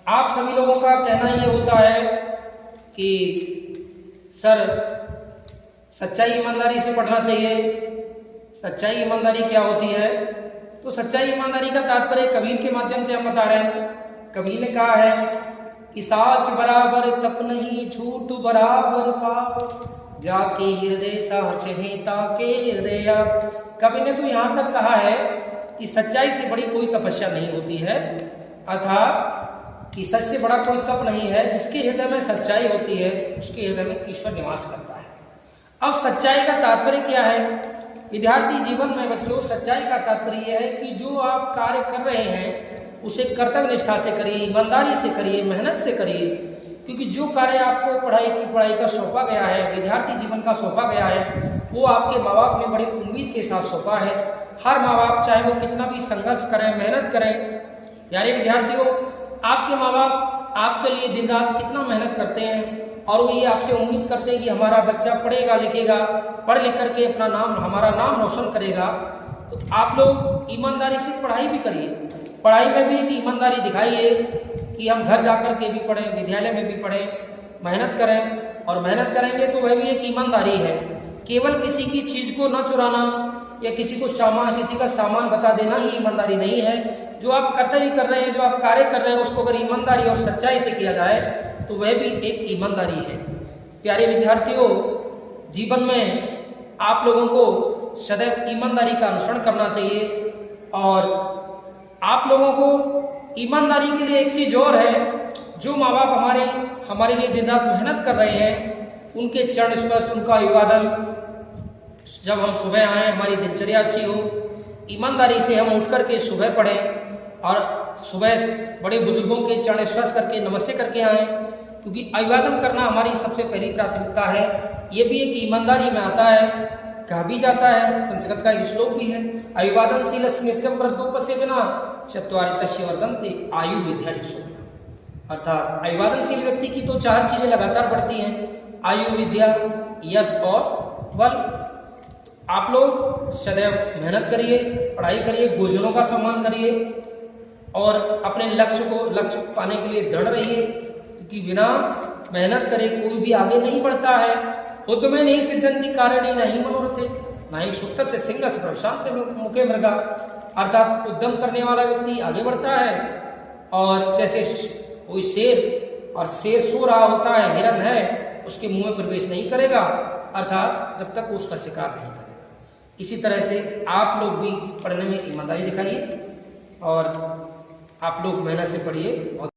आप सभी लोगों का कहना ये होता है कि सर सच्चाई ईमानदारी से पढ़ना चाहिए। सच्चाई ईमानदारी क्या होती है? तो सच्चाई ईमानदारी का तात्पर्य कबीर के माध्यम से हम बता रहे हैं। कबीर ने कहा है कि साच बराबर तप नहीं, झूठ बराबर पाप, जाके हृदय साच है ताके हृदय। कबीर ने तो यहाँ तक कहा है कि सच्चाई से बड़ी कोई तपस्या नहीं होती है, अर्थात कि सच से बड़ा कोई तप नहीं है। जिसके हृदय में सच्चाई होती है उसके हृदय में ईश्वर निवास करता है। अब सच्चाई का तात्पर्य क्या है? विद्यार्थी जीवन में बच्चों, सच्चाई का तात्पर्य यह है कि जो आप कार्य कर रहे हैं उसे कर्तव्य निष्ठा से करिए, ईमानदारी से करिए, मेहनत से करिए। क्योंकि जो कार्य आपको पढ़ाई का सौंपा गया है, विद्यार्थी जीवन का सौंपा गया है, वो आपके माँ बाप ने बड़ी उम्मीद के साथ सौंपा है। हर माँ बाप चाहे वो कितना भी संघर्ष करें, मेहनत करें, यानी विद्यार्थियों आपके माँ बाप आपके लिए दिन रात कितना मेहनत करते हैं और वो ये आपसे उम्मीद करते हैं कि हमारा बच्चा पढ़ेगा लिखेगा, पढ़ लिख करके हमारा नाम रोशन करेगा। तो आप लोग ईमानदारी से पढ़ाई भी करिए, पढ़ाई में भी एक ईमानदारी दिखाइए कि हम घर जाकर के भी पढ़ें, विद्यालय में भी पढ़ें, मेहनत करें। और मेहनत करेंगे तो वह भी एक ईमानदारी है। केवल किसी की चीज़ को न चुराना या किसी का सामान बता देना ही ईमानदारी नहीं है। जो आप कर्तव्य कर रहे हैं, जो आप कार्य कर रहे हैं, उसको अगर ईमानदारी और सच्चाई से किया जाए तो वह भी एक ईमानदारी है। प्यारे विद्यार्थियों, जीवन में आप लोगों को सदैव ईमानदारी का अनुसरण करना चाहिए। और आप लोगों को ईमानदारी के लिए एक चीज़ और है, जो माँ बाप हमारे लिए दिन रात मेहनत कर रहे हैं, उनके चरण स्पर्श, उनका अभिवादन, जब हम सुबह आएँ, हमारी दिनचर्या अच्छी हो, ईमानदारी से हम उठ करके सुबह पढ़ें और सुबह बड़े बुजुर्गों के चरण स्पर्श करके नमस्ते करके आएँ, क्योंकि अभिवादन करना हमारी सबसे पहली प्राथमिकता है। ये भी एक ईमानदारी में आता है। कहा भी जाता है, संस्कृत का एक श्लोक भी है, अभिवादनशीलस्य नित्यं वृद्धोपसेविनः चत्वारि तस्य वर्धन्ते आयु विद्या यशो। अर्थात अभिवादनशील व्यक्ति की तो 4 चीजें लगातार बढ़ती हैं, आयु, विद्या, यश और बल। आप लोग सदैव मेहनत करिए, पढ़ाई करिए, गुरुजनों का सम्मान करिए और अपने लक्ष्य पाने के लिए दृढ़ रहिए। क्योंकि बिना मेहनत करे कोई भी आगे नहीं बढ़ता है। उद्यमे नहीं सिद्धन्ति कार्याणि नहीं मनोरथे, नहीं सुक्त से सिंह से प्रशांत मुखे मृगा। अर्थात उद्यम करने वाला व्यक्ति आगे बढ़ता है। और जैसे कोई शेर सो रहा होता है, हिरन है, उसके मुंह में प्रवेश नहीं करेगा, अर्थात जब तक उसका शिकार नहीं करेगा। इसी तरह से आप लोग भी पढ़ने में ईमानदारी दिखाइए और आप लोग मेहनत से पढ़िए।